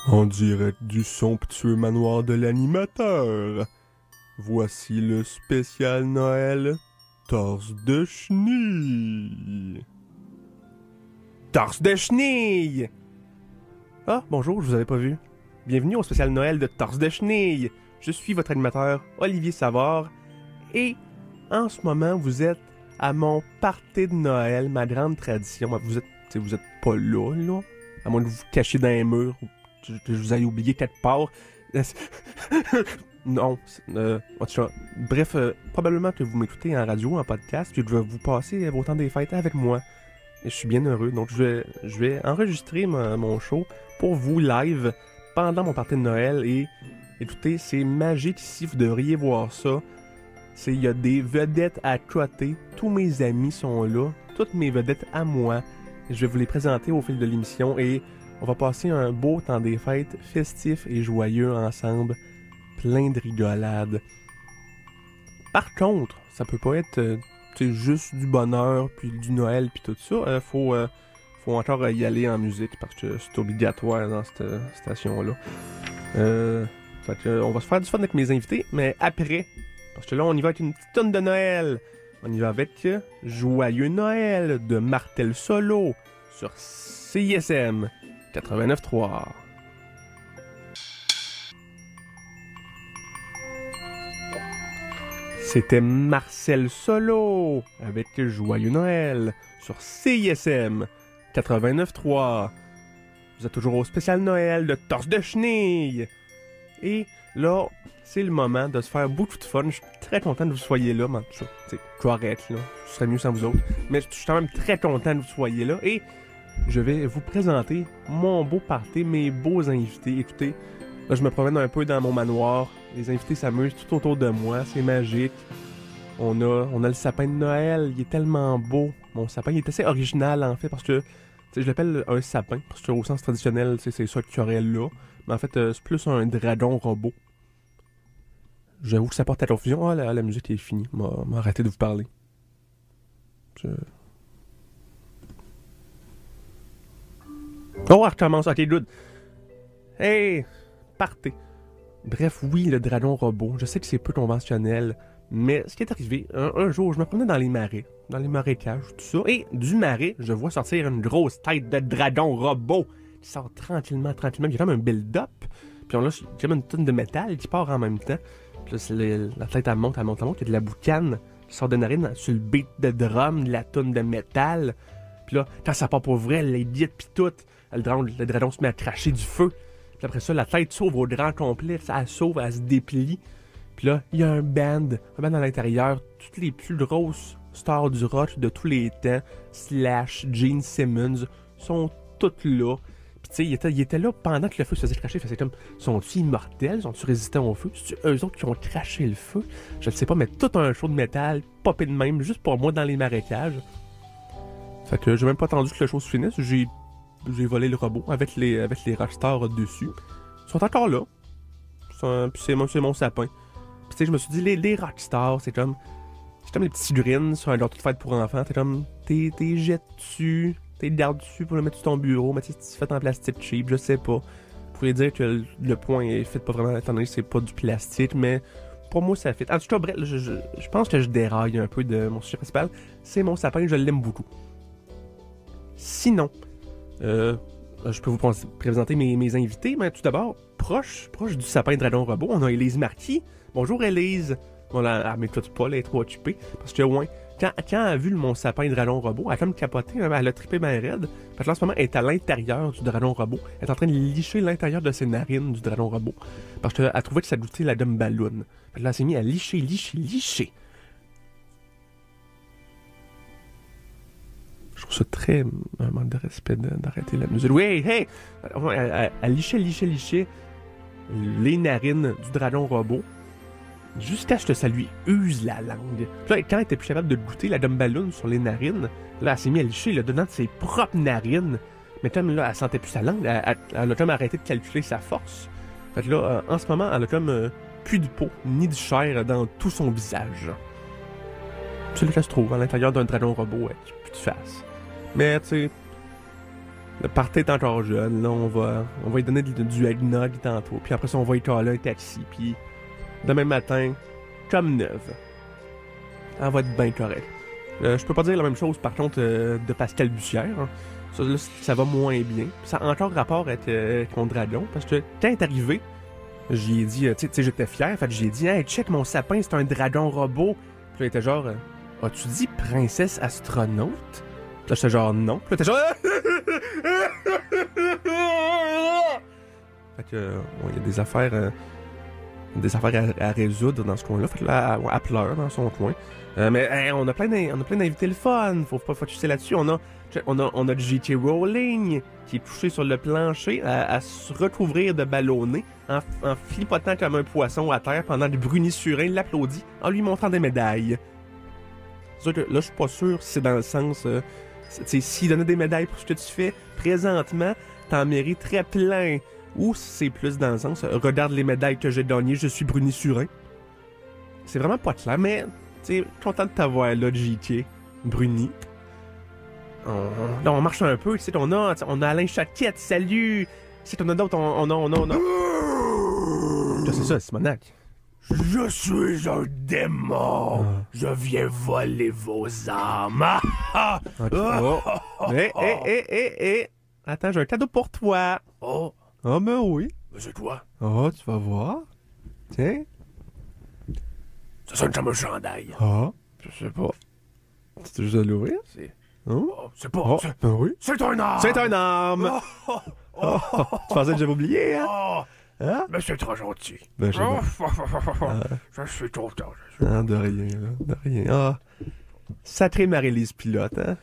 En direct du somptueux manoir de l'animateur, voici le spécial Noël Torse de Chenille. Torse de Chenille! Ah, bonjour, je vous avais pas vu. Bienvenue au spécial Noël de Torse de Chenille. Je suis votre animateur, Olivier Savard, et en ce moment, vous êtes à mon party de Noël, ma grande tradition. Vous êtes pas là, à moins de vous cacher dans les murs, que je vous aille oublié quelque part. Non, en tout cas, bref, probablement que vous m'écoutez en radio, en podcast, puis je vais vous passer vos temps des fêtes avec moi. Et je suis bien heureux, donc je vais enregistrer mon show pour vous live pendant mon party de Noël. Et écoutez, c'est magique ici, vous devriez voir ça. Il y a des vedettes à côté, tous mes amis sont là, toutes mes vedettes à moi. Je vais vous les présenter au fil de l'émission et on va passer un beau temps des fêtes festif et joyeux ensemble, plein de rigolades. Par contre, ça peut pas être juste du bonheur, puis du Noël, puis tout ça. Faut encore y aller en musique parce que c'est obligatoire dans cette station-là. Fait que, on va se faire du fun avec mes invités, mais après. Parce que là, on y va avec une petite tonne de Noël. On y va avec Joyeux Noël de Martel Solo sur CISM 89.3. C'était Marcel Solo avec Joyeux Noël sur CISM 89.3. Vous êtes toujours au spécial Noël de Torse de Chenille. Et là, c'est le moment de se faire beaucoup de fun. Je suis très content que vous soyez là. C'est correct, là. Je serais mieux sans vous autres. Mais je suis quand même très content que vous soyez là. Et je vais vous présenter mon beau party, mes beaux invités. Écoutez, là, je me promène un peu dans mon manoir. Les invités s'amusent tout autour de moi. C'est magique. On a le sapin de Noël. Il est tellement beau. Mon sapin, il est assez original, en fait, parce que je l'appelle un sapin, parce que au sens traditionnel, c'est ça qu'il y aurait là. Mais en fait, c'est plus un dragon robot. J'avoue que ça porte à confusion. Ah, la musique est finie. M'a arrêté de vous parler. Oh, elle recommence. Ok, good. Hey, partez. Bref, oui, le dragon robot. Je sais que c'est peu conventionnel, mais ce qui est arrivé, un jour, je me promenais dans les marais, dans les marécages, tout ça, et du marais, je vois sortir une grosse tête de dragon robot qui sort tranquillement. Il y a comme un build-up, puis là, il y a comme une tonne de métal qui part en même temps. Puis là, la tête, elle monte, il y a de la boucane qui sort de narine sur le beat de drum, de la tonne de métal. Puis là, quand ça part pour vrai, les guides pis tout, le dragon se met à cracher du feu. Puis après ça, la tête s'ouvre au grand complet, elle s'ouvre, elle se déplie. Puis là, il y a un band à l'intérieur, toutes les plus grosses stars du rock de tous les temps, Slash, Gene Simmons, sont toutes là. Puis tu sais, il était là pendant que le feu se faisait cracher. C'est comme, sont-ils immortels? Sont-ils résistants au feu? C'est-tu eux autres qui ont craché le feu? Je ne sais pas, mais tout un show de métal, popé de même, juste pour moi dans les marécages. Fait que j'ai même pas attendu que le show se finisse. J'ai volé le robot avec les rockstars dessus. Ils sont encore là. Puis c'est mon sapin. Puis tu sais, je me suis dit, les rockstars, c'est comme les petites figurines sur un gâteau de fête pour enfants. T'es comme, t'es jettes dessus, t'es gardes dessus pour le mettre sur ton bureau, mais tu sais, fait en plastique cheap, je sais pas. Vous pourriez dire que le point est fait pas vraiment, étant donné que c'est pas du plastique, mais pour moi, ça fait. En tout cas, bref, je pense que je déraille un peu de mon sujet principal. C'est mon sapin, je l'aime beaucoup. Sinon, je peux vous présenter mes invités, mais tout d'abord, proche du sapin Dragon Robot, on a Élise Marquis. Bonjour Élise. Bon, elle m'écoute pas, elle est trop occupée. Parce que, ouais, quand elle a vu mon sapin Dragon Robot, elle a comme capoté, elle a trippé bien raide. Fait que là, en ce moment, elle est à l'intérieur du Dragon Robot. Elle est en train de licher l'intérieur de ses narines du Dragon Robot. Parce qu'elle trouvait que ça goûtait la dumb balloon. Fait que là, elle s'est mise à licher. Je trouve ça très un manque de respect d'arrêter la musique. Oui, hey! Elle lichait les narines du dragon robot jusqu'à ce que ça lui use la langue. Puis là, quand elle était plus capable de goûter la dumb balloon sur les narines, là, elle s'est mise à licher là, dedans de ses propres narines. Mais comme là, elle sentait plus sa langue, elle a comme arrêté de calculer sa force. Fait que là, en ce moment, elle a comme plus de peau, ni de chair dans tout son visage. C'est là qu'elle se trouve, à l'intérieur d'un dragon robot avec plus de face. Mais, tu sais, Le party est encore jeune, là, on va lui donner du eggnog tantôt, puis après ça, on va y caler un taxi, puis demain matin, comme neuve. Elle va être bien correcte. Je peux pas dire la même chose, par contre, de Pascal Bussière. Hein. Ça, là, ça va moins bien. Ça a encore rapport avec mon dragon, parce que quand elle est arrivée, j'y ai dit, tu sais, j'étais fier, fait que j'ai dit, hey, check mon sapin, c'est un dragon robot. Puis là, il était genre, as-tu dit princesse astronaute? Puis là, j'étais genre, non. Puis là, t'es genre, fait que, il y a des affaires à résoudre dans ce coin-là. Fait que là, elle pleure dans son coin. Mais hey, on a plein d'invités le fun. Faut pas focuser là-dessus. On a J.K. Rowling qui est couché sur le plancher à se recouvrir de ballonnés en flipotant comme un poisson à terre pendant que Bruni Surin l'applaudit en lui montrant des médailles. C'est sûr que là, je suis pas sûr si c'est dans le sens... s'il donnait des médailles pour ce que tu fais, présentement, t'en mérites très plein. Ou c'est plus dans le sens, regarde les médailles que j'ai gagnées, je suis Bruni Surin. C'est vraiment pas clair, mais, tu sais, content de t'avoir là, JK, Bruni. Là, on marche un peu, tu sais, on a Alain Chaquette, salut! Tu sais, on a d'autres, on a... C'est ça, Simonac. Je suis un démon. Je viens voler vos âmes. Okay. Attends, j'ai un cadeau pour toi. Oh. Ah, ben oui. Mais c'est quoi? Ah, tu vas voir. Tiens. Ça sonne comme un chandail. Ah, je sais pas. Tu juste de l'ouvrir? C'est... Oh, c'est pas... Oh, ben oui. C'est un arme! C'est un arme! Tu pensais que j'avais oublié, hein? Oh. Hein? Mais c'est trop gentil. Ben, je sais Je suis content. Ah, de rien, là. De rien. Ah. Sacrée Marie-Lise Pilote, hein?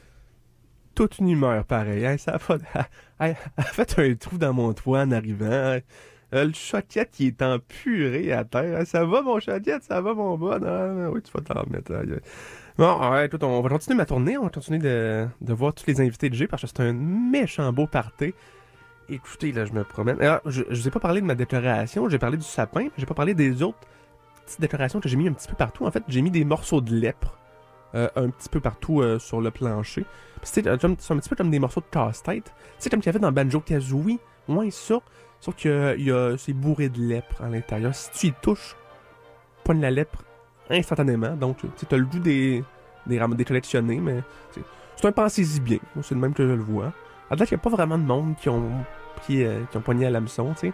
Toute une humeur pareille. Hein? Ça a pas... Elle a fait un trou dans mon toit en arrivant. Hein? Le choquette, il est en purée à terre. Hein? Ça va, mon choquette? Ça va, mon bon? Ah, oui, tu vas t'en remettre. Hein? Bon, ouais, écoute, on va continuer ma tournée. On va continuer de voir tous les invités de G parce que c'est un méchant beau party. Écoutez, là, je me promène. Alors, je vous ai pas parlé de ma décoration. J'ai parlé du sapin, mais j'ai pas parlé des autres petites décorations que j'ai mis un petit peu partout. En fait, j'ai mis des morceaux de lèpre un petit peu partout sur le plancher. C'est un petit peu comme des morceaux de casse-tête. C'est comme qu'il y avait dans Banjo-Kazooie. Ouais, ça. Sauf que c'est bourré de lèpre à l'intérieur. Si tu y touches, pogne la lèpre instantanément. Donc, tu as le goût des collectionnés, mais c'est un pensez-y bien. Moi, c'est le même que je le vois. À date, il n'y a pas vraiment de monde qui ont pogné à l'hameçon, tu sais.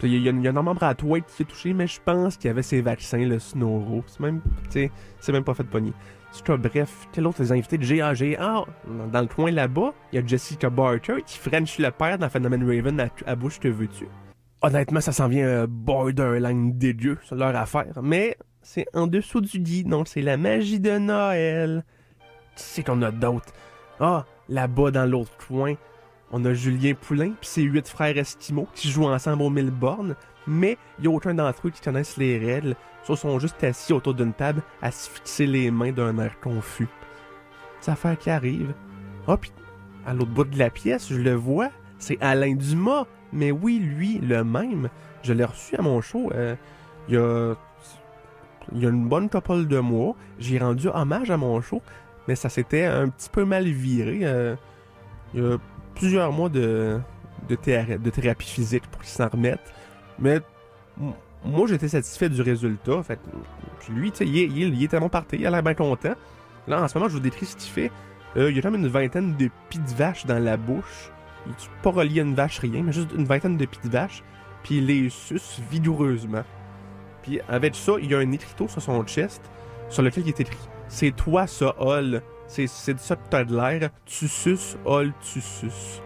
Il y a un membre à Twait qui est touché, mais je pense qu'il y avait ses vaccins, le Snoro. C'est même pas fait de pogner. Bref, quel autre invités de GAGA? Dans le coin là-bas, il y a Jessica Barker qui French le père dans Phénomène Raven à bouche que veux-tu. Honnêtement, ça s'en vient borderline dégueu, c'est leur affaire. Mais c'est en dessous du lit, donc c'est la magie de Noël. Tu sais qu'on a d'autres. Ah, là-bas dans l'autre coin, on a Julien Poulain pis ses 8 frères esquimaux qui jouent ensemble aux 1000 bornes, mais il n'y a aucun d'entre eux qui connaissent les règles. Ils sont juste assis autour d'une table à se fixer les mains d'un air confus. C'est affaire qui arrive. Ah, pis à l'autre bout de la pièce, je le vois, c'est Alain Dumas. Mais oui, lui, le même. Je l'ai reçu à mon show il y a une bonne couple de mois. J'ai rendu hommage à mon show, mais ça s'était un petit peu mal viré. Il y a plusieurs mois de thérapie physique pour qu'il s'en remette. Mais moi, j'étais satisfait du résultat. Fait, puis lui, tu sais, il est tellement parti, il a l'air bien content. Là, en ce moment, je vous décris ce qu'il fait. Il y a quand même une vingtaine de pieds de vache dans la bouche. Il n'est pas relié à une vache, rien, mais juste une vingtaine de pieds de vache. Puis il les suce vigoureusement. Puis avec ça, il y a un écriteau sur son chest sur lequel il est écrit « C'est toi ça, Hall. C'est de ça que t'as de l'air. Tu suces, Hall, tu suces. »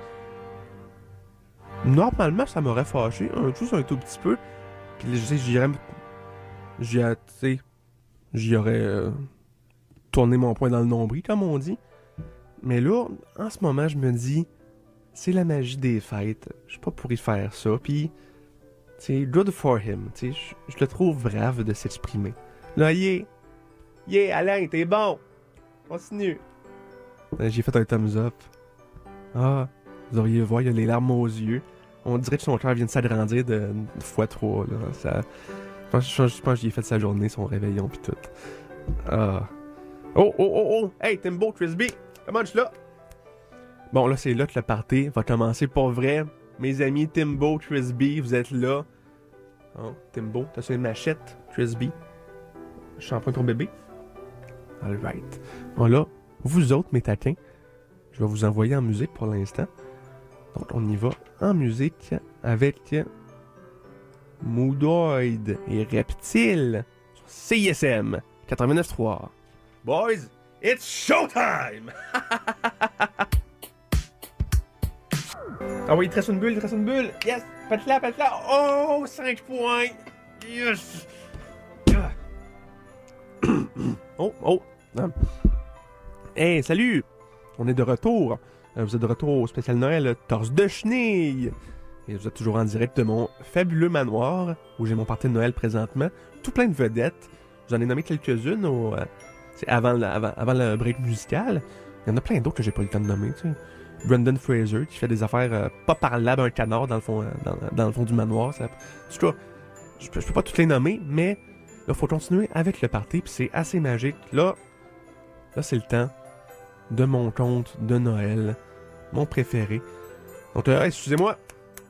Normalement, ça m'aurait fâché, juste un tout petit peu. Puis j'y aurais tourné mon poing dans le nombril, comme on dit. Mais là, en ce moment, je me dis, c'est la magie des fêtes. Je suis pas pour y faire ça. Puis, c'est good for him. Je le trouve brave de s'exprimer. Là, yeah, Alain, t'es bon. Continue. J'ai fait un thumbs up. Ah, vous auriez voir, il a les larmes aux yeux. On dirait que son cœur vient de s'agrandir de x3. Là. Ça, je pense qu'il a fait sa journée, son réveillon pis tout. Ah. Oh! Hey, Timbo, Frisbee! Comment je suis là? Bon, là, c'est là que le party va commencer pour vrai. Mes amis Timbo, Trisby, vous êtes là. Oh, Timbo, t'as sur une machette. Trisby, je suis en train de ton bébé. Alright. Bon, là, vous autres, mes taquins, je vais vous envoyer en musique pour l'instant. Donc, on y va en musique avec Moodoid et Reptile sur CISM 89.3. Boys, it's showtime! Ah oui, il te reste une bulle, Yes! Pète-la! Oh, 5 points! Yes! Oh! Hey, salut! On est de retour. Vous êtes de retour au spécial Noël Torse de Chenille. Et vous êtes toujours en direct de mon fabuleux manoir, où j'ai mon party de Noël présentement. Tout plein de vedettes. J'en ai nommé quelques-unes avant le break musical. Il y en a plein d'autres que j'ai pas eu le temps de nommer, tu sais. Brendan Fraser, qui fait des affaires pas parlables à un canard dans le fond, dans le fond du manoir. En tout cas, je peux pas toutes les nommer, mais là, faut continuer avec le party, puis c'est assez magique. Là, c'est le temps de mon conte de Noël, mon préféré. Donc, excusez-moi.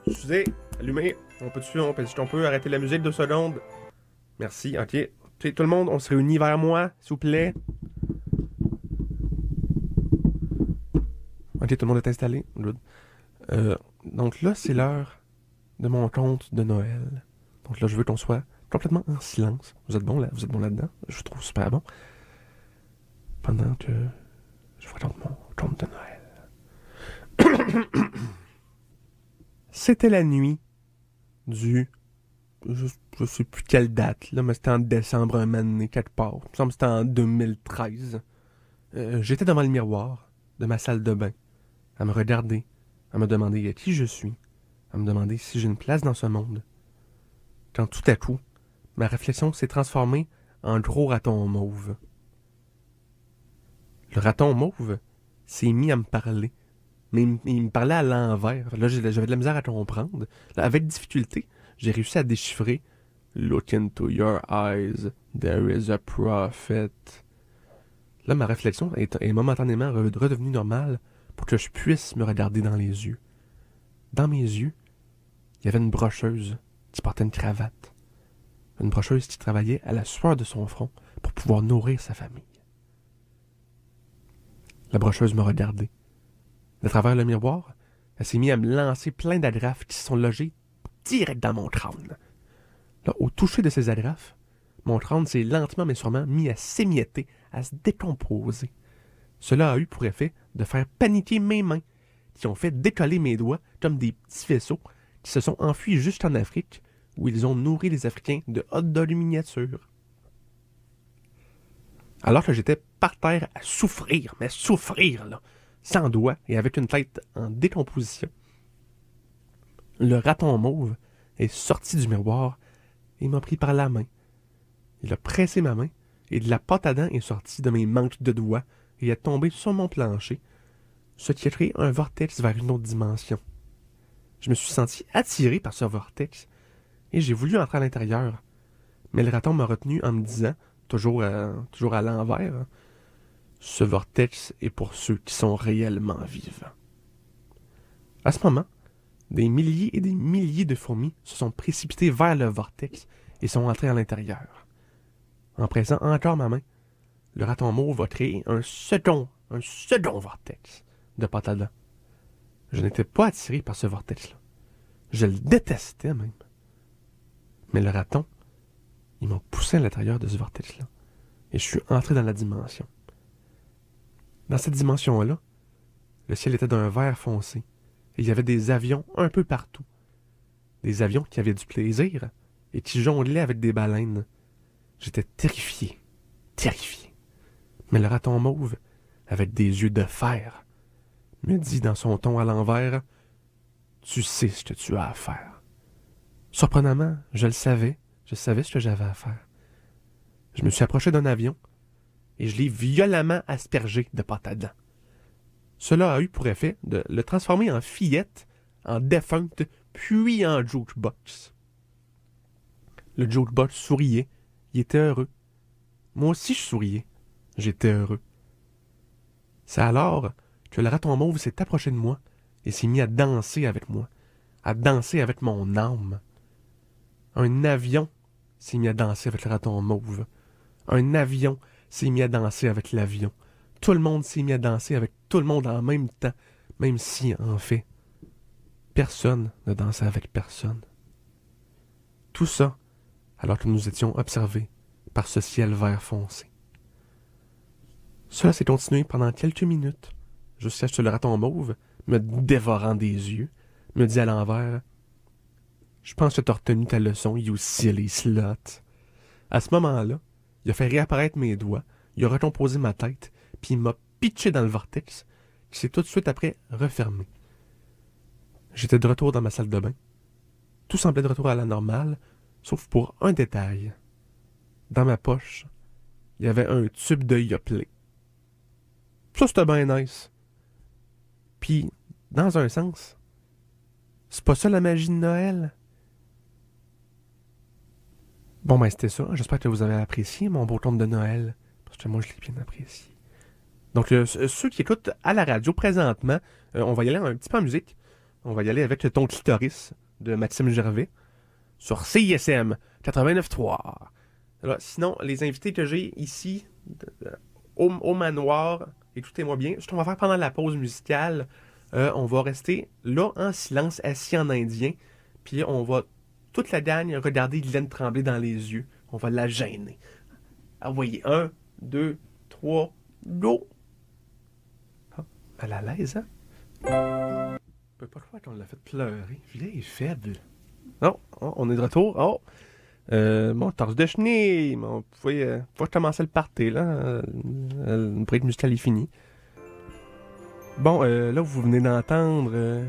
Excusez, allumez. On peut arrêter la musique 2 secondes. Merci, ok. Tout le monde, on se réunit vers moi, s'il vous plaît. Ok, tout le monde est installé. Good. Donc là, c'est l'heure de mon conte de Noël. Donc là, je veux qu'on soit complètement en silence. Vous êtes bon là-dedans? Je vous trouve super bon. Pendant que je vous raconte mon conte de Noël. C'était la nuit du... Je sais plus quelle date, là, mais c'était en décembre, un moment donné, quelque part. Il me semble que c'était en 2013. J'étais devant le miroir de ma salle de bain, à me regarder, à me demander qui je suis, à me demander si j'ai une place dans ce monde. Quand tout à coup, ma réflexion s'est transformée en gros raton mauve. Le raton mauve s'est mis à me parler, mais il me parlait à l'envers. Là, j'avais de la misère à comprendre. Là, avec difficulté, j'ai réussi à déchiffrer « Look into your eyes, there is a prophet ». Là, ma réflexion est momentanément redevenue normale pour que je puisse me regarder dans les yeux. Dans mes yeux, il y avait une brocheuse qui portait une cravate. Une brocheuse qui travaillait à la sueur de son front pour pouvoir nourrir sa famille. La brocheuse me regardait. De travers le miroir, elle s'est mise à me lancer plein d'agrafes qui se sont logées direct dans mon crâne. Là, au toucher de ces agrafes, mon crâne s'est lentement mais sûrement mis à s'émietter, à se décomposer. Cela a eu pour effet de faire paniquer mes mains, qui ont fait décoller mes doigts comme des petits vaisseaux qui se sont enfuis juste en Afrique, où ils ont nourri les Africains de hot dogs miniatures. Alors que j'étais par terre à souffrir, mais souffrir, là, sans doigts et avec une tête en décomposition, le raton mauve est sorti du miroir et m'a pris par la main. Il a pressé ma main et de la pâte à dents est sortie de mes manches de doigts et est tombée sur mon plancher, ce qui a créé un vortex vers une autre dimension. Je me suis senti attiré par ce vortex et j'ai voulu entrer à l'intérieur. Mais le raton m'a retenu en me disant, toujours à l'envers, « Ce vortex est pour ceux qui sont réellement vivants. » À ce moment, des milliers et des milliers de fourmis se sont précipitées vers le vortex et sont entrées à l'intérieur. En pressant encore ma main, le raton mauve a créé un second vortex de pâte à dents. Je n'étais pas attiré par ce vortex-là. Je le détestais même. Mais le raton, il m'a poussé à l'intérieur de ce vortex-là. Et je suis entré dans la dimension. Dans cette dimension-là, le ciel était d'un vert foncé. Et il y avait des avions un peu partout. Des avions qui avaient du plaisir et qui jonglaient avec des baleines. J'étais terrifié. Mais le raton mauve, avec des yeux de fer, me dit dans son ton à l'envers, « Tu sais ce que tu as à faire. » Surprenamment, je le savais. Je savais ce que j'avais à faire. Je me suis approché d'un avion et je l'ai violemment aspergé de pâte à dents. Cela a eu pour effet de le transformer en fillette, en défunte, puis en jukebox. Le jukebox souriait, il était heureux. Moi aussi je souriais, j'étais heureux. C'est alors que le raton mauve s'est approché de moi et s'est mis à danser avec moi, à danser avec mon âme. Un avion s'est mis à danser avec le raton mauve. Un avion s'est mis à danser avec l'avion. Tout le monde s'est mis à danser avec tout le monde en même temps, même si, en fait, personne ne dansait avec personne. Tout ça alors que nous étions observés par ce ciel vert foncé. Cela s'est continué pendant quelques minutes, jusqu'à ce que le raton mauve, me dévorant des yeux, me dit à l'envers « Je pense que t'as retenu ta leçon, you silly slut. » À ce moment-là, il a fait réapparaître mes doigts, il a recomposé ma tête, puis il m'a pitché dans le vortex, qui s'est tout de suite après refermé. J'étais de retour dans ma salle de bain. Tout semblait de retour à la normale, sauf pour un détail. Dans ma poche, il y avait un tube de Yoplait. Ça, c'était bien nice. Puis, dans un sens, c'est pas ça la magie de Noël? Bon, ben c'était ça. J'espère que vous avez apprécié mon beau conte de Noël. Parce que moi, je l'ai bien apprécié. Donc, ceux qui écoutent à la radio présentement, on va y aller un petit peu en musique. On va y aller avec Ton clitoris de Maxime Gervais sur CISM 89.3. Alors, sinon, les invités que j'ai ici au manoir, écoutez-moi bien, ce qu'on va faire pendant la pause musicale, on va rester là en silence, assis en indien, puis on va, toute la gang, regarder Guylaine Tremblay dans les yeux. On va la gêner. Ah, voyez, 1, 2, 3, go! Ah, elle a l'aise, hein? Je peux pas croire qu'on l'a fait pleurer. Vieille faible. Non, oh, on est de retour. Oh! Mon torse de chenille. Vous pouvez commencer le party, là. Le break musical est fini. Bon, là, vous venez d'entendre... là,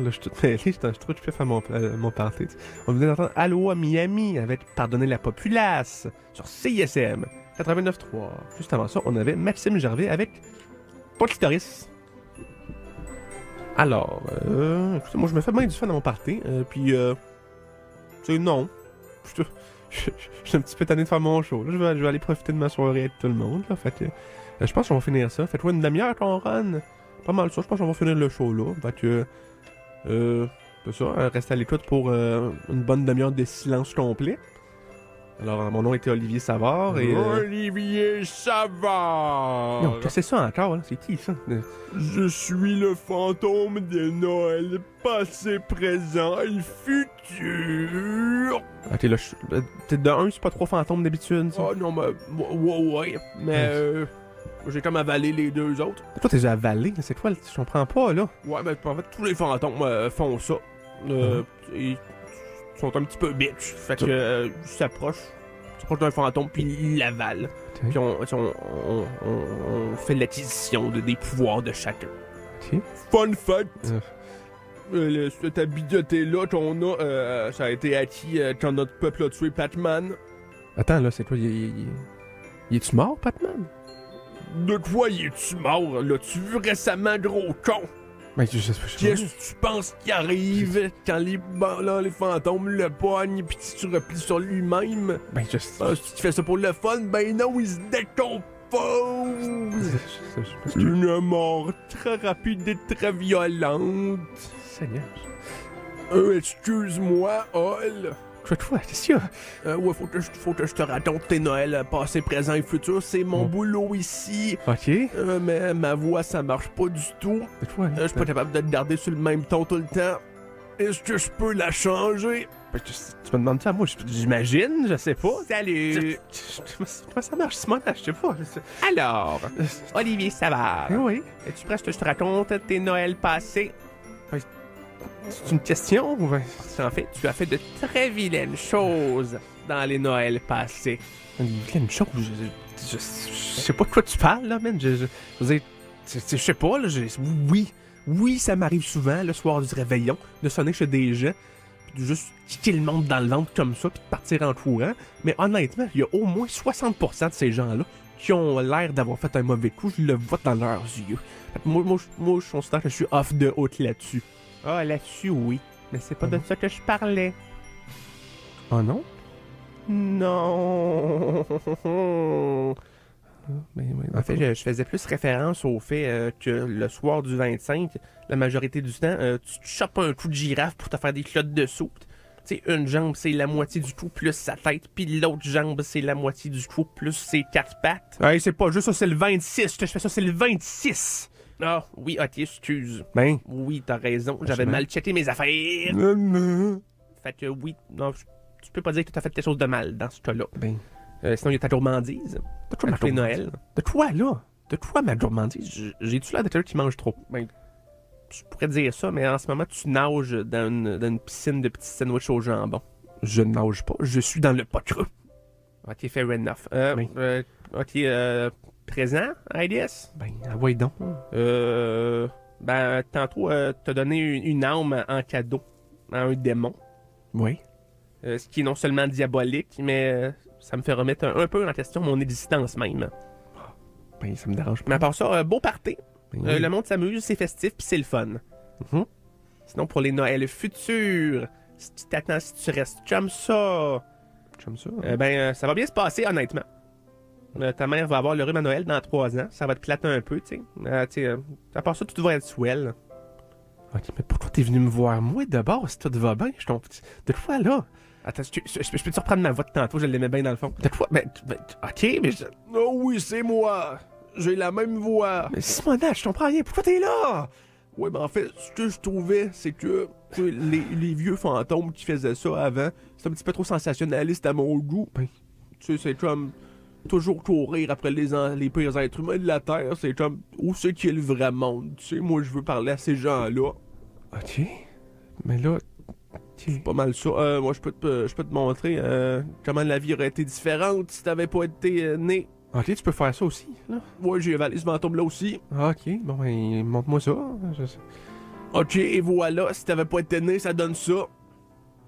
je suis tout mêlé, je suis trop occupé à faire mon party. On venait d'entendre Allô à Miami avec Pardonnez la populace sur CISM 89.3. Juste avant ça, on avait Maxime Gervais avec Ton clitoris. Alors, écoutez, moi, je me fais bien du fun dans mon party. Puis, tu sais, non. Je suis un petit peu tanné de faire mon show. Là, je vais aller profiter de ma soirée avec tout le monde. Là, fait que, je pense qu'on va finir ça. Faites-vous une demi-heure qu'on run. Pas mal ça. Je pense qu'on va finir le show là. Fait que, c'est ça. Restez à l'écoute pour une bonne demi-heure de silence complet. Alors, mon nom était Olivier Savard et... Olivier Savard! Non, c'est ça encore, là. C'est qui, ça? Je suis le fantôme de Noël passé, présent et futur! Ah, t'es là... T'es de un, c'est pas trop fantôme d'habitude, ça? Oh non, mais... Ouais. Mais, j'ai comme avalé les deux autres. Toi, t'es avalé? C'est quoi? Je comprends pas, là. Ouais, mais en fait, tous les fantômes font ça. Ils sont un petit peu bitch. Fait que, ils s'approchent d'un fantôme, puis ils l'avalent. Okay. Puis on fait l'acquisition des pouvoirs de chacun. Ok. Fun fact! Cette habileté-là qu'on a, ça a été acquis quand notre peuple a tué Batman. Attends, là, c'est quoi? Il est-tu mort, Batman? De quoi y es-tu mort? L'as-tu vu récemment, gros con? Ben, Qu'est-ce que tu penses qui arrive quand les fantômes le pognent pis tu replies sur lui-même? Ben, Si tu fais ça pour le fun, ben non, il se décompose! Une mort très rapide et très violente. Seigneur. Excuse-moi, Hall. Quoi, qu'est-ce qu'il y a? Ouais, faut que je te raconte tes Noëls passé, présent et futur. C'est mon boulot ici. Ok. Mais ma voix, ça marche pas du tout. Je suis pas capable de te garder sur le même ton tout le temps. Est-ce que je peux la changer? Ben, tu me demandes ça à moi? J'imagine, je sais pas. Salut! Comment ça marche, Simon? Je sais pas. Alors, Olivier Savard. Oui. Es-tu prêt que je te raconte tes Noëls passés? C'est une question? Ou... En fait, tu as fait de très vilaines choses dans les Noëls passés. Une vilaine chose? Je sais pas de quoi tu parles, là, man. Je veux dire, je sais pas, là. Oui, ça m'arrive souvent, le soir du réveillon, de sonner chez des gens, puis de juste kicker le monde dans le ventre comme ça, puis de partir en courant. Mais honnêtement, il y a au moins 60% de ces gens-là qui ont l'air d'avoir fait un mauvais coup. Je le vois dans leurs yeux. Moi, je considère que je suis off de haute là-dessus. Ah, là-dessus, oui. Mais c'est pas de ça que je parlais. Oh non? Non. Ben, oui, En fait, je faisais plus référence au fait que le soir du 25, la majorité du temps, tu te chopes un coup de girafe pour te faire des clottes de soupe. Tu sais, une jambe, c'est la moitié du trou plus sa tête, puis l'autre jambe, c'est la moitié du trou plus ses 4 pattes. Hey, c'est pas juste ça, c'est le 26. Je fais ça, c'est le 26. Ah, oui, ok, excuse. Ben. Oui, t'as raison, j'avais Absolument. mal checké mes affaires. Non. Fait que oui, non, tu peux pas dire que t'as fait quelque chose de mal dans ce cas-là. Ben. Sinon, il y a ta gourmandise. De quoi, ma Après gourmandise? Noël. De quoi, là? De quoi, ma gourmandise? J'ai-tu l'air d'être quelqu'un qui mange trop? Ben, je pourrais dire ça, mais en ce moment, tu nages dans une piscine de petits sandwichs au jambon. Je nage pas, je suis dans le pot creux. Ok, fair enough. Oui. Ok, présent, I guess. Ben, envoie donc. Ben, tantôt, t'as donné une âme en cadeau à un démon. Oui. Ce qui est non seulement diabolique, mais ça me fait remettre un peu en question mon existence même. Ben, ça me dérange pas. Mais à part ça, beau party. Ben, oui. Le monde s'amuse, c'est festif, puis c'est le fun. Mhm. Sinon, pour les Noëls futurs, si tu t'attends, si tu restes comme ça, Comme ça. ça va bien se passer, honnêtement. Ta mère va avoir le rhume à Noël dans 3 ans. Ça va te clater un peu, tu sais. À part ça, tout va être swell. Ok, mais pourquoi t'es venu me voir, moi, d'abord, si tout va bien? De quoi, là? Attends, je peux te reprendre ma voix de tantôt, je l'aimais bien dans le fond. De quoi? Ok, mais je... Oh oui, c'est moi. J'ai la même voix. Mais Simonette, je comprends rien. Pourquoi t'es là? Ouais, mais en fait, ce que je trouvais, c'est que tu sais, les vieux fantômes qui faisaient ça avant, c'est un petit peu trop sensationnaliste à mon goût. Ben. Tu sais, c'est comme toujours courir après les pires êtres humains de la Terre. C'est comme où c'est qu'il y a le vrai monde. Tu sais, moi, je veux parler à ces gens-là. Ok. Mais là... C'est pas mal ça. Moi, je peux te montrer comment la vie aurait été différente si t'avais pas été né. Ok, tu peux faire ça aussi, là? Ouais, j'ai avalé ce fantôme-là aussi. Ok, bon, ben, montre-moi ça. Ok, et voilà, si t'avais pas été né, ça donne ça.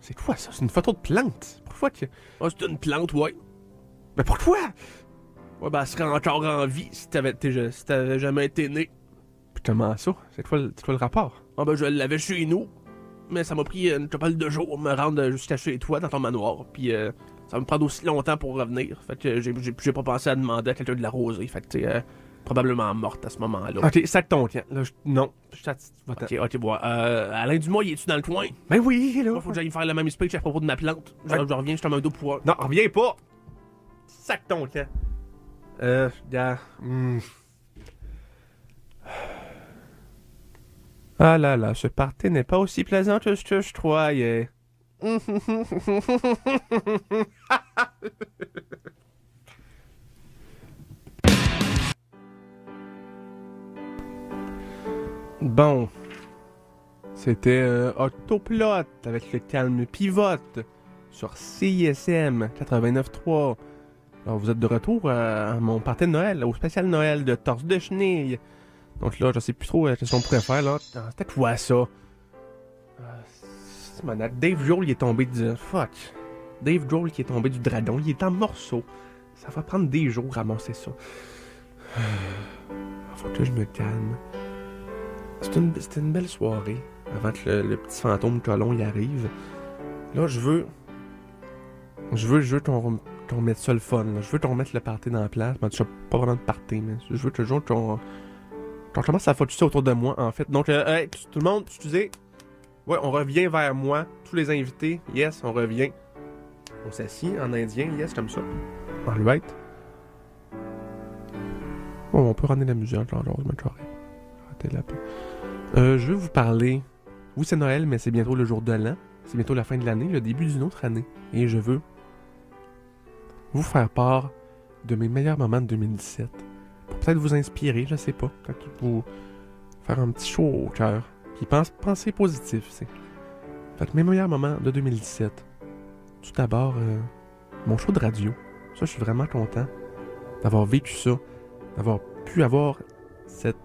C'est quoi ça? C'est une photo de plante. Pourquoi que... Ah, c'est une plante, ouais. Mais pourquoi? Ouais, ben, elle serait encore en vie si t'avais jamais été né. Puis comment ça? C'est quoi le rapport? Ah, ben, je l'avais chez nous. Mais ça m'a pris une couple de jours me rendre jusqu'à chez toi dans ton manoir. Puis ça va me prendre aussi longtemps pour revenir. Fait que j'ai pas pensé à demander à quelqu'un de l'arroser. Fait que t'es probablement morte à ce moment-là. Ok, sac ton camp. Là, non. Ok, bon. Alain Dumas, il est-tu dans le coin? Ben oui, là. Moi, faut que j'aille me faire le même speech à propos de ma plante. Je reviens, je te mets un dos pour un. Non, reviens pas! Sac ton camp. Gars. Ah là là, ce party n'est pas aussi plaisant que ce que je croyais. Bon. C'était Autoplot avec le calme pivote sur CISM 89.3. Alors vous êtes de retour à mon party de Noël, au spécial Noël de Torse de Chenille. Donc là, je sais plus trop qu'est-ce qu'on pourrait faire là. C'était quoi ça? Dave Grohl il est tombé du... Fuck. Dave Grohl qui est tombé du dragon, il est en morceaux. Ça va prendre des jours à ramasser ça. Faut que je me calme. C'était une belle soirée avant que le petit fantôme colon y arrive. Là, je veux qu'on mette ça le fun. Là. Je veux qu'on mette le party dans la place. Mais pas vraiment de party, mais je veux toujours qu'on commence à focuser autour de moi, en fait. Donc, hey, tout le monde, excusez. Ouais, on revient vers moi. Tous les invités, yes, on revient. On s'assit en indien, yes, comme ça. Alright. Bon, on peut ramener la musique, genre, je me carré. Arrêtez la paix. Je veux vous parler. Oui, c'est Noël, mais c'est bientôt le jour de l'an. C'est bientôt la fin de l'année, le début d'une autre année. Et je veux vous faire part de mes meilleurs moments de 2017. Pour peut-être vous inspirer, je sais pas. Peut-être vous faire un petit chaud au cœur. Puis pensez positif, c'est. Fait que mes meilleurs moments de 2017. Tout d'abord, mon show de radio. Ça, je suis vraiment content d'avoir vécu ça. D'avoir pu avoir cette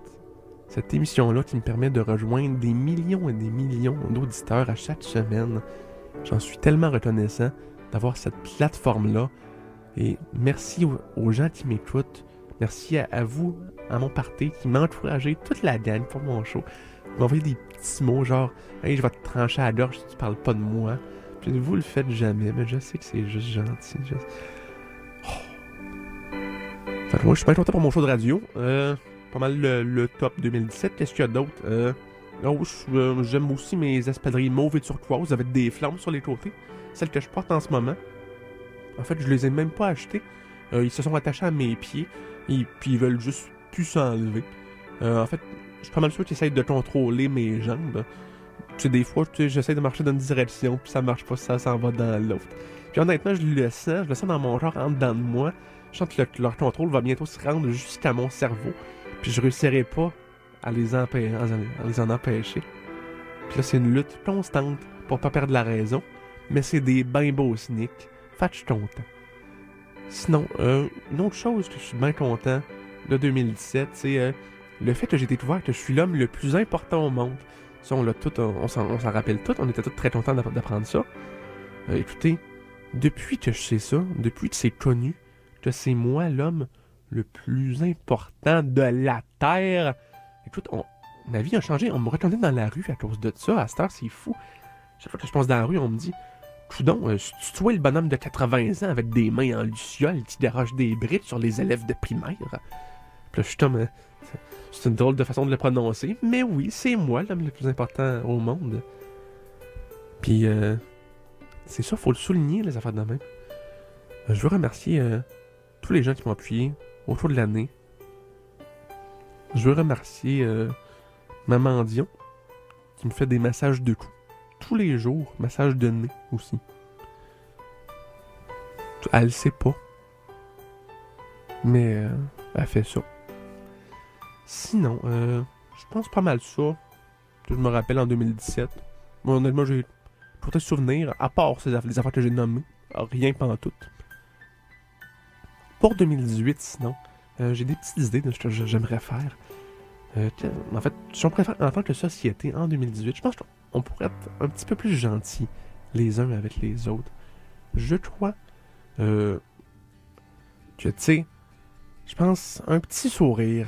émission-là qui me permet de rejoindre des millions et des millions d'auditeurs à chaque semaine. J'en suis tellement reconnaissant d'avoir cette plateforme-là. Et merci aux gens qui m'écoutent. Merci à vous, à mon party, qui m'a encouragé toute la gang pour mon show. Vous m'envoyez des petits mots genre « Hey, je vais te trancher à la gorge si tu parles pas de moi. » Puis vous le faites jamais, mais je sais que c'est juste gentil. Fait que moi, je suis bien content pour mon show de radio. Pas mal le top 2017. Qu'est-ce qu'il y a d'autre? J'aime aussi mes espadrilles mauves et turquoise avec des flammes sur les côtés. Celles que je porte en ce moment. En fait, je les ai même pas achetées. Ils se sont attachés à mes pieds. Et puis ils veulent juste plus s'enlever. En fait, je suis pas mal sûr qu'ils essayent de contrôler mes jambes. Tu sais, des fois, j'essaie de marcher dans une direction, puis ça marche pas, ça s'en va dans l'autre. Puis honnêtement, je le sens dans mon corps, en dedans de moi. Je sens que leur contrôle va bientôt se rendre jusqu'à mon cerveau. Puis je réussirai pas à les en empêcher. Puis là, c'est une lutte constante pour pas perdre la raison. Mais c'est des ben beaux sneaks. Fait que je suis content. Sinon, une autre chose que je suis bien content de 2017, c'est le fait que j'ai découvert que je suis l'homme le plus important au monde. Ça, on s'en rappelle tout. On était tous très contents d'apprendre ça. Écoutez, depuis que je sais ça, depuis que c'est connu, que c'est moi l'homme le plus important de la Terre. Écoute, ma vie a changé. On me reconnaît dans la rue à cause de ça. À cette heure, c'est fou. Chaque fois que je passe dans la rue, on me dit coudonc, tu vois le bonhomme de 80 ans avec des mains en luciole qui déroge des briques sur les élèves de primaire. Puis là, je suis comme... c'est une drôle de façon de le prononcer. Mais oui, c'est moi l'homme le plus important au monde. Puis, c'est ça, faut le souligner, les affaires de même. Je veux remercier tous les gens qui m'ont appuyé au cours de l'année. Je veux remercier Maman Dion, qui me fait des massages de cou. Tous les jours, massage de nez aussi. Elle le sait pas. Mais elle fait ça. Sinon, je pense pas mal ça. Que je me rappelle en 2017. Moi, honnêtement, j'ai tout de souvenirs, à part les affaires que j'ai nommées. Rien pantoute. Pour 2018, sinon, j'ai des petites idées de ce que j'aimerais faire. En fait, si on préfère en tant que société, en 2018, je pense qu'on pourrait être un petit peu plus gentils les uns avec les autres. Je crois que, tu sais, je pense un petit sourire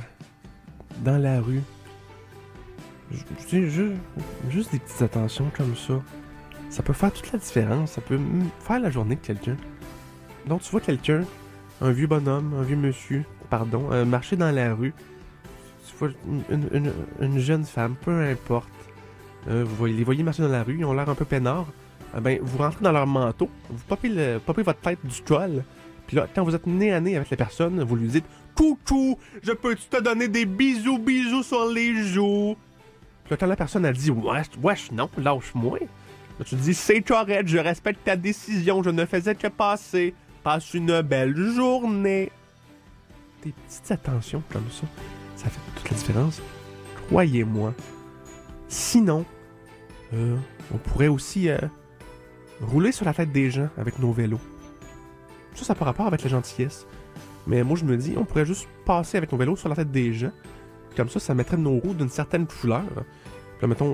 dans la rue. Juste des petites attentions comme ça. Ça peut faire toute la différence. Ça peut faire la journée de quelqu'un. Donc, tu vois quelqu'un, un vieux bonhomme, un vieux monsieur, marcher dans la rue. Tu vois une jeune femme, peu importe. Vous les voyez marcher dans la rue, ils ont l'air un peu peinards. Vous rentrez dans leur manteau, vous popez votre tête du col. Puis là, quand vous êtes nez à nez avec la personne, vous lui dites « Coucou, je peux-tu te donner des bisous sur les joues? » Puis là, quand la personne a dit « Wesh, non, lâche-moi. » Là, tu dis « C'est correct, je respecte ta décision, je ne faisais que passer. Passe une belle journée. » Des petites attentions comme ça, ça fait toute la différence. Croyez-moi. Sinon, on pourrait aussi rouler sur la tête des gens avec nos vélos. Ça par rapport avec la gentillesse. Mais moi, je me dis, on pourrait juste passer avec nos vélos sur la tête des gens. Comme ça mettrait nos roues d'une certaine couleur. Puis là, mettons,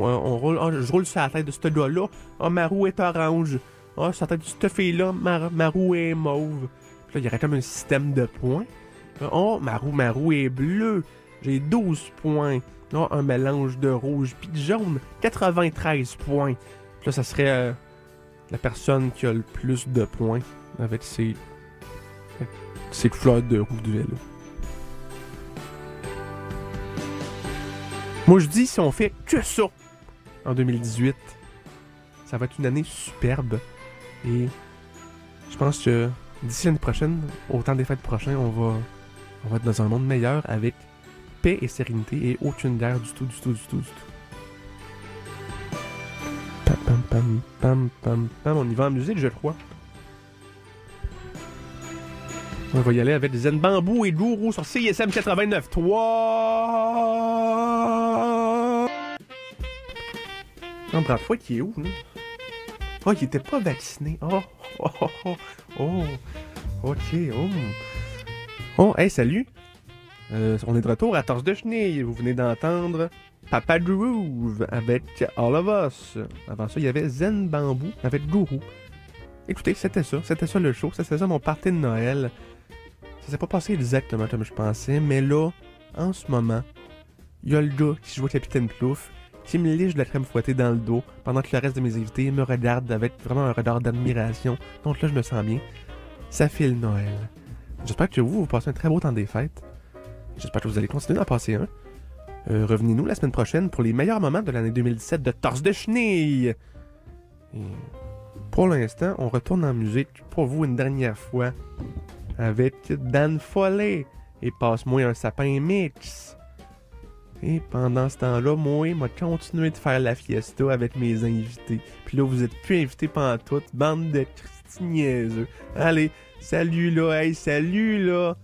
je roule sur la tête de ce gars-là. Ma roue est orange. Sur la tête de cette fille-là, ma roue est mauve. Puis là, il y aurait comme un système de points. Ma roue est bleue. J'ai 12 points. Un mélange de rouge puis de jaune. 93 points. Puis là, ça serait la personne qui a le plus de points avec ses couleurs de roue du vélo. Moi, je dis, si on fait que ça en 2018, ça va être une année superbe. Et je pense que d'ici l'année prochaine, au temps des fêtes prochaines, on va être dans un monde meilleur avec paix et sérénité et aucune guerre du tout. Pam, pam, pam, pam, pam. On y va en musique, je crois. On va y aller avec Zen Bambou et Guru sur CISM 89.3. Bravo, qui est où, là? Oh, il était pas vacciné. Oh, hey, salut. On est de retour à Torse de Chenille. Vous venez d'entendre Papa Groove avec All of Us. Avant ça, il y avait Zen Bambou avec Guru. Écoutez, c'était ça le show. C'était ça mon party de Noël. Ça s'est pas passé exactement comme je pensais, mais là, en ce moment, il y a le gars qui joue Capitaine Plouf, qui me liche de la crème fouettée dans le dos, pendant que le reste de mes invités me regardent avec vraiment un regard d'admiration. Donc là, je me sens bien. Ça file Noël. J'espère que vous passez un très beau temps des fêtes. J'espère que vous allez continuer d'en passer un. Revenez-nous la semaine prochaine pour les meilleurs moments de l'année 2017 de Torse de Chenille. Et pour l'instant, on retourne en musique pour vous une dernière fois avec Dan Follet et Passe-moi un sapin mix. Et pendant ce temps-là, moi, m'a continué de faire la fiesta avec mes invités. Puis là, vous êtes plus invités pantoute, bande de Christi niaiseux. Allez, salut là, hey, salut là.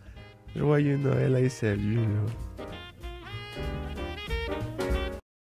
Joyeux Noël, hey, salut là.